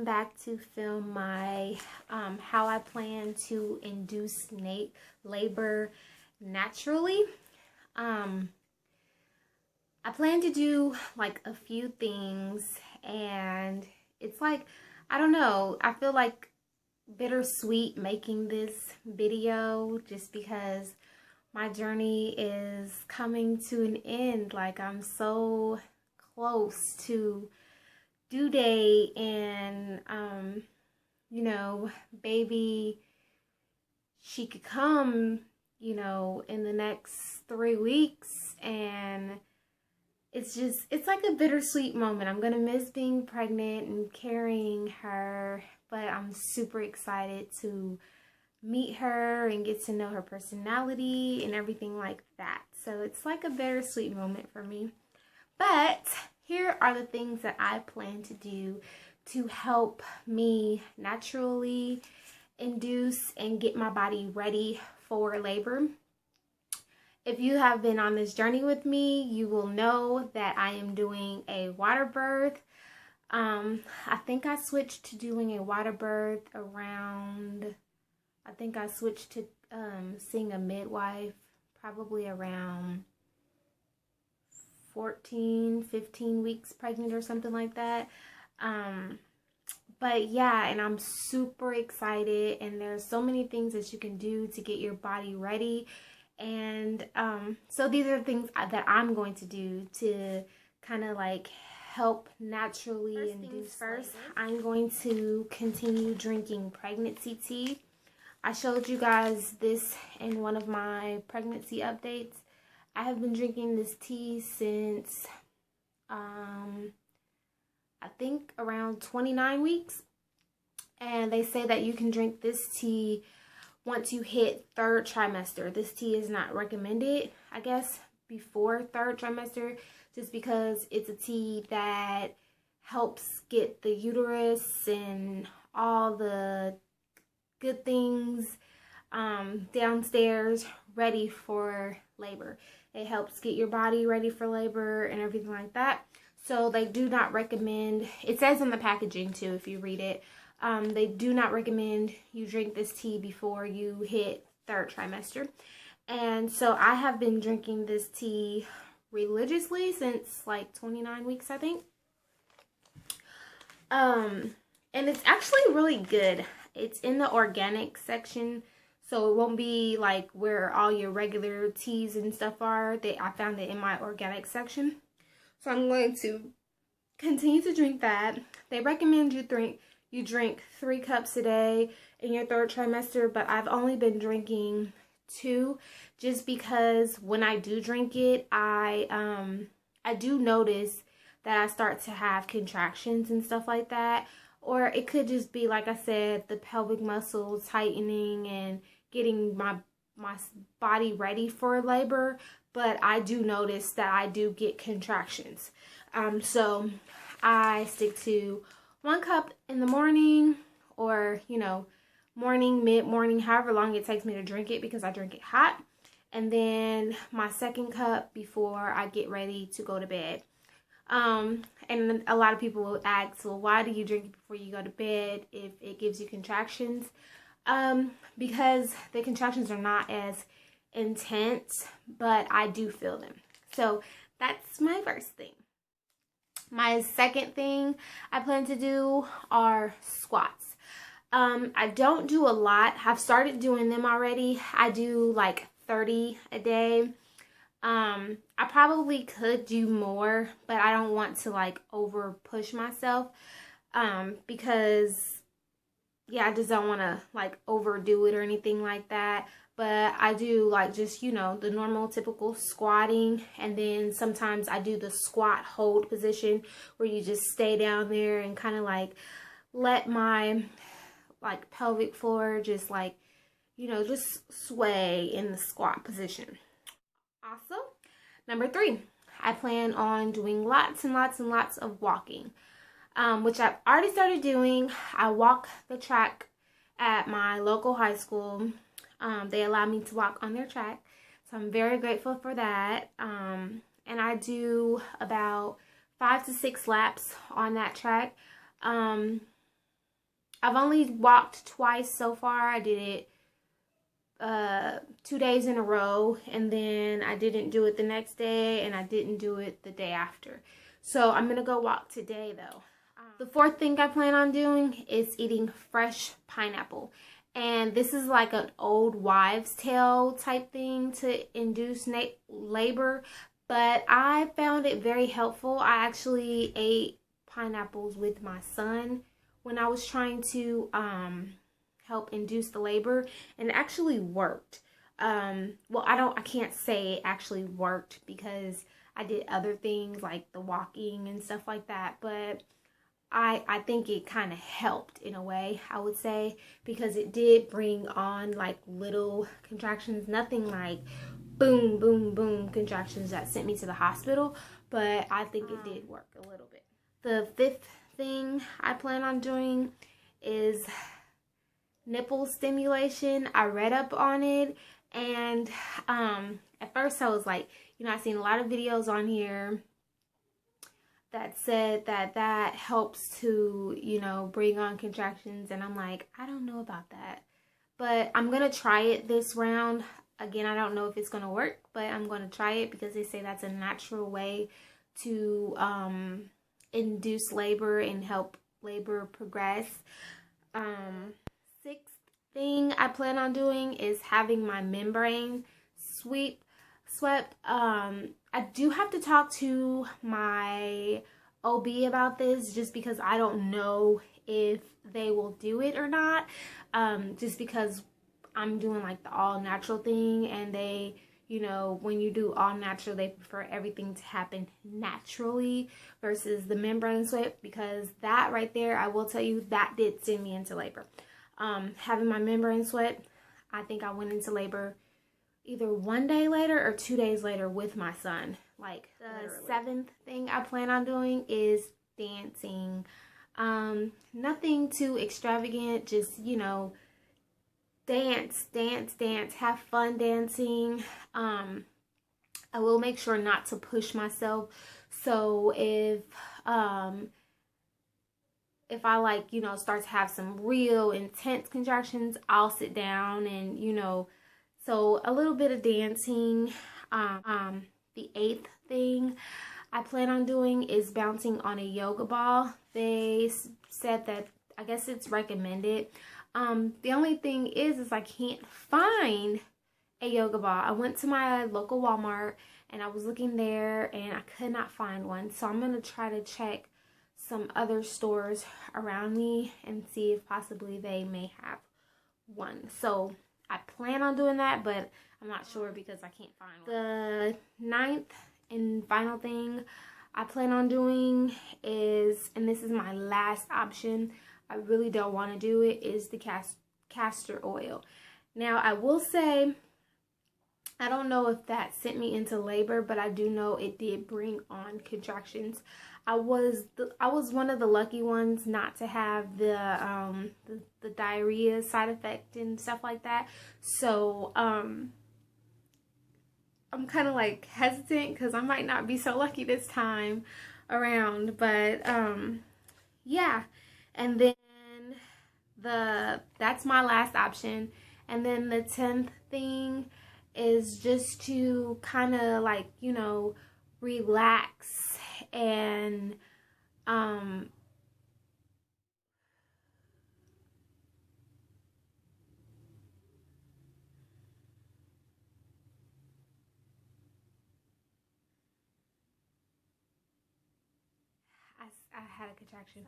came back to film my how I plan to induce labor naturally. I plan to do like a few things, and it's like, I don't know, I feel like bittersweet making this video just because my journey is coming to an end. Like, I'm so close to due date, and you know, baby, she could come, you know, in the next 3 weeks, and it's like a bittersweet moment. I'm gonna miss being pregnant and carrying her, but I'm super excited to meet her and get to know her personality and everything like that. So it's like a bittersweet moment for me. But here are the things that I plan to do to help me naturally induce and get my body ready for labor. If you have been on this journey with me, you will know that I am doing a water birth. I think I switched to doing a water birth around, I think I switched to seeing a midwife probably around 14, 15 weeks pregnant or something like that. But yeah, and I'm super excited, and there's so many things that you can do to get your body ready. And so these are things that I'm going to do to kind of like help naturally induce. First, I'm going to continue drinking pregnancy tea. I showed you guys this in one of my pregnancy updates. I have been drinking this tea since I think around 29 weeks. And they say that you can drink this tea once you hit 3rd trimester. This tea is not recommended, I guess, before 3rd trimester, just because it's a tea that helps get the uterus and all the good things downstairs ready for labor. It helps get your body ready for labor and everything like that. So they do not recommend, it says in the packaging too if you read it, they do not recommend you drink this tea before you hit 3rd trimester. And so I have been drinking this tea religiously since like 29 weeks, I think. And it's actually really good. It's in the organic section, so it won't be like where all your regular teas and stuff are. I found it in my organic section. So I'm going to continue to drink that. They recommend you drink 3 cups a day in your 3rd trimester, but I've only been drinking 2 just because when I do drink it, I do notice that I start to have contractions and stuff like that. Or it could just be, like I said, the pelvic muscles tightening and getting my body ready for labor. But I do notice that I do get contractions. So I stick to 1 cup in the morning, or, you know, morning, mid-morning, however long it takes me to drink it, because I drink it hot. And then my 2nd cup before I get ready to go to bed. And a lot of people will ask, well, why do you drink it before you go to bed if it gives you contractions? Because the contractions are not as intense, but I do feel them. So that's my first thing. My second thing I plan to do are squats. I don't do a lot. I've started doing them already. I do like 30 a day. I probably could do more, but I don't want to like over push myself, because yeah, I just don't want to like overdo it or anything like that. But I do like just, you know, the normal typical squatting, and then sometimes I do the squat hold position where you just stay down there and kind of like let my like pelvic floor just like, you know, just sway in the squat position. Also, number 3, I plan on doing lots and lots and lots of walking, which I've already started doing. I walk the track at my local high school. They allow me to walk on their track, so I'm very grateful for that. And I do about 5 to 6 laps on that track. I've only walked twice so far. I did it 2 days in a row, and then I didn't do it the next day, and I didn't do it the day after. So I'm gonna go walk today though. The fourth thing I plan on doing is eating fresh pineapple. And this is like an old wives' tale type thing to induce labor, but I found it very helpful. I actually ate pineapples with my son when I was trying to help induce the labor, and it actually worked. Well, I can't say it actually worked because I did other things like the walking and stuff like that, but I think it kind of helped in a way, I would say, because it did bring on like little contractions, nothing like boom, boom, boom contractions that sent me to the hospital, but I think it did work a little bit. The fifth thing I plan on doing is nipple stimulation. I read up on it, and at first I was like, you know, I've seen a lot of videos on here that said that helps to, you know, bring on contractions, and I'm like, I don't know about that, but I'm gonna try it this round. Again, I don't know if it's gonna work, but I'm gonna try it because they say that's a natural way to induce labor and help labor progress. Sixth thing I plan on doing is having my membrane swept. I do have to talk to my OB about this, just because I don't know if they will do it or not. Just because I'm doing like the all natural thing, and they, you know, when you do all natural, they prefer everything to happen naturally versus the membrane swept, because that right there, I will tell you, that did send me into labor. Having my membrane swept, I think I went into labor either 1 day later or 2 days later with my son. Like, the literally. Seventh thing I plan on doing is dancing. Nothing too extravagant, just, you know, dance, have fun dancing. I will make sure not to push myself. So if I, like, you know, start to have some real intense contractions, I'll sit down and, you know, so a little bit of dancing. The eighth thing I plan on doing is bouncing on a yoga ball. They said that, I guess it's recommended. The only thing is I can't find a yoga ball. I went to my local Walmart and I was looking there and I could not find one. So I'm going to try to check some other stores around me and see if possibly they may have one. So I plan on doing that, but I'm not sure because I can't find one. The ninth and final thing I plan on doing is, and this is my last option, I really don't want to do it, is the castor oil. Now, I will say, I don't know if that sent me into labor, but I do know it did bring on contractions. I was one of the lucky ones not to have the diarrhea side effect and stuff like that. So I'm kind of like hesitant because I might not be so lucky this time around. But yeah, and then that's my last option. And then the 10th thing is just to kind of, like, you know, relax and I had a contraction.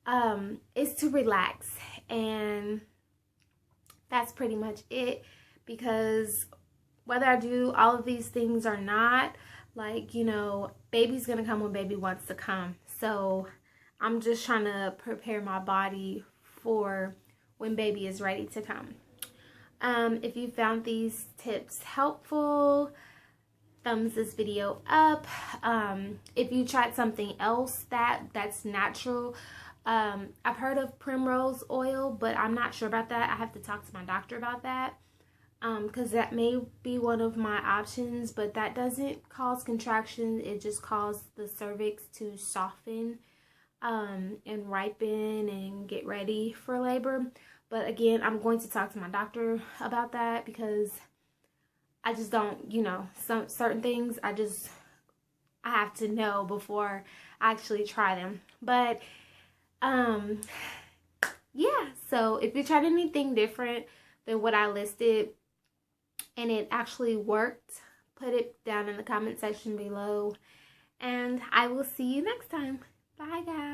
Sorry. Is to relax, and that's pretty much it, because whether I do all of these things or not, like, you know, baby's gonna come when baby wants to come. So I'm just trying to prepare my body for when baby is ready to come. If you found these tips helpful, thumbs this video up. If you tried something else that's natural, I've heard of primrose oil, but I'm not sure about that. I have to talk to my doctor about that, because that may be one of my options, but that doesn't cause contractions. It just causes the cervix to soften. and ripen and get ready for labor. But again, I'm going to talk to my doctor about that because I just don't, you know, some certain things I have to know before I actually try them. But yeah, so if you tried anything different than what I listed and it actually worked, put it down in the comment section below, and I will see you next time. Bye guys.